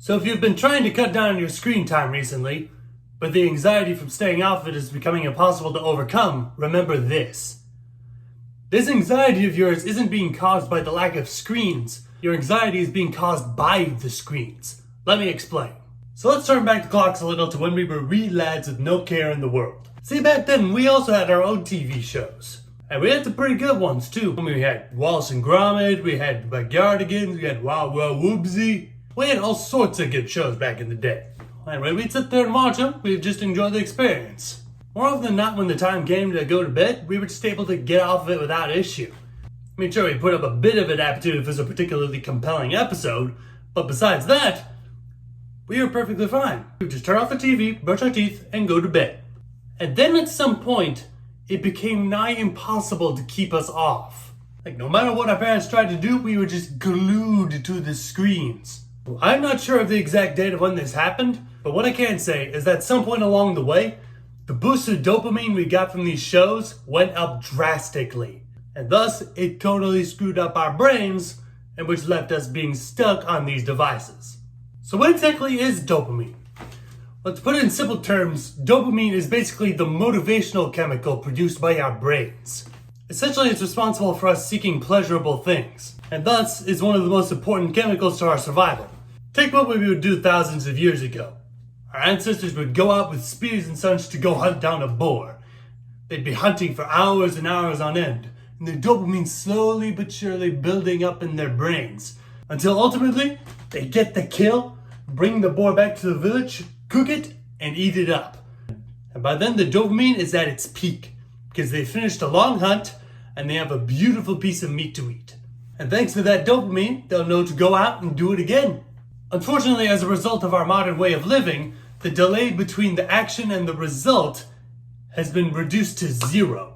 So if you've been trying to cut down on your screen time recently, but the anxiety from staying off of it is becoming impossible to overcome, remember this. This anxiety of yours isn't being caused by the lack of screens. Your anxiety is being caused by the screens. Let me explain. So let's turn back the clocks a little to when we were wee lads with no care in the world. See, back then we also had our own TV shows. And we had some pretty good ones too. We had Wallace and Gromit, we had Backyardigans, we had Wow Wow Woobsy. We had all sorts of good shows back in the day. And when we'd sit there and watch them, we'd just enjoy the experience. More often than not, when the time came to go to bed, we were just able to get off of it without issue. I mean, sure, we put up a bit of an aptitude if it was a particularly compelling episode, but besides that, we were perfectly fine. We would just turn off the TV, brush our teeth, and go to bed. And then at some point, it became nigh impossible to keep us off. Like, no matter what our parents tried to do, we were just glued to the screens. I'm not sure of the exact date of when this happened, but what I can say is that at some point along the way, the boost of dopamine we got from these shows went up drastically. And thus, it totally screwed up our brains, and which left us being stuck on these devices. So what exactly is dopamine? Let's put it in simple terms, dopamine is basically the motivational chemical produced by our brains. Essentially, it's responsible for us seeking pleasurable things, and thus is one of the most important chemicals to our survival. Take what we would do thousands of years ago. Our ancestors would go out with spears and such to go hunt down a boar. They'd be hunting for hours and hours on end, and their dopamine slowly but surely building up in their brains, until ultimately, they get the kill, bring the boar back to the village, cook it, and eat it up. And by then the dopamine is at its peak, because they finished a long hunt, and they have a beautiful piece of meat to eat. And thanks to that dopamine, they'll know to go out and do it again. Unfortunately, as a result of our modern way of living, the delay between the action and the result has been reduced to zero.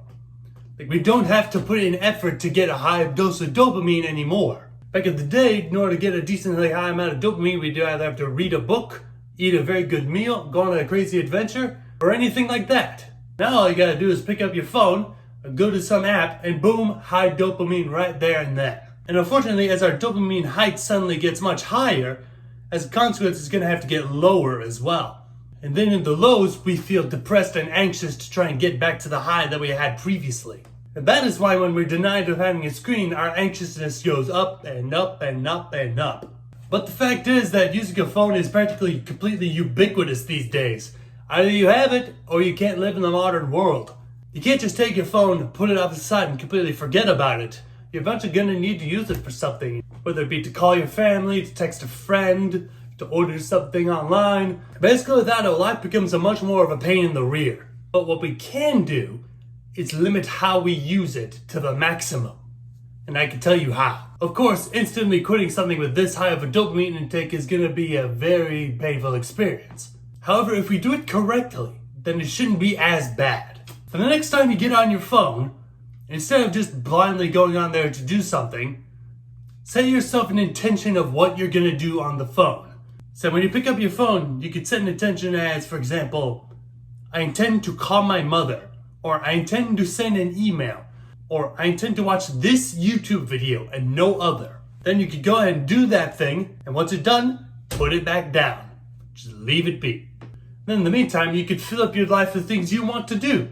Like, we don't have to put in effort to get a high dose of dopamine anymore. Back in the day, in order to get a decently high amount of dopamine, we'd either have to read a book, eat a very good meal, go on a crazy adventure, or anything like that. Now all you gotta do is pick up your phone, go to some app, and boom, high dopamine right there and then. And unfortunately, as our dopamine height suddenly gets much higher, as a consequence, it's gonna have to get lower as well. And then in the lows, we feel depressed and anxious to try and get back to the high that we had previously. And that is why when we're denied of having a screen, our anxiousness goes up and up and up and up. But the fact is that using a phone is practically completely ubiquitous these days. Either you have it, or you can't live in the modern world. You can't just take your phone, put it off the side, and completely forget about it. You're eventually gonna need to use it for something. Whether it be to call your family, to text a friend, to order something online. Basically without it, life becomes a much more of a pain in the rear. But what we can do is limit how we use it to the maximum. And I can tell you how. Of course, instantly quitting something with this high of a dopamine intake is gonna be a very painful experience. However, if we do it correctly, then it shouldn't be as bad. For the next time you get on your phone, instead of just blindly going on there to do something, set yourself an intention of what you're gonna do on the phone. So when you pick up your phone, you could set an intention as, for example, I intend to call my mother, or I intend to send an email, or I intend to watch this YouTube video and no other. Then you could go ahead and do that thing, and once it's done, put it back down. Just leave it be. Then in the meantime, you could fill up your life with things you want to do.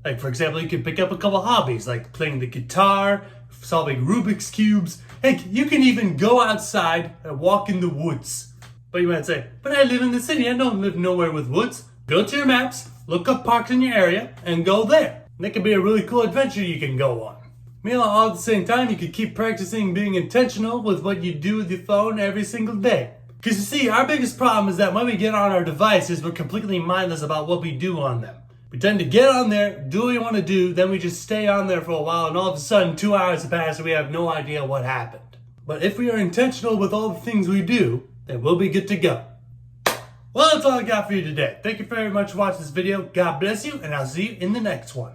Like, for example, you could pick up a couple hobbies, like playing the guitar, solving Rubik's Cubes. Heck, you can even go outside and walk in the woods. But you might say, but I live in the city, I don't live nowhere with woods. Go to your maps, look up parks in your area, and go there. And that could be a really cool adventure you can go on. Meanwhile, all at the same time, you could keep practicing being intentional with what you do with your phone every single day. Because you see, our biggest problem is that when we get on our devices, we're completely mindless about what we do on them. We tend to get on there, do what we want to do, then we just stay on there for a while, and all of a sudden 2 hours have passed and we have no idea what happened. But if we are intentional with all the things we do, then we'll be good to go. Well, that's all I got for you today. Thank you very much for watching this video. God bless you, and I'll see you in the next one.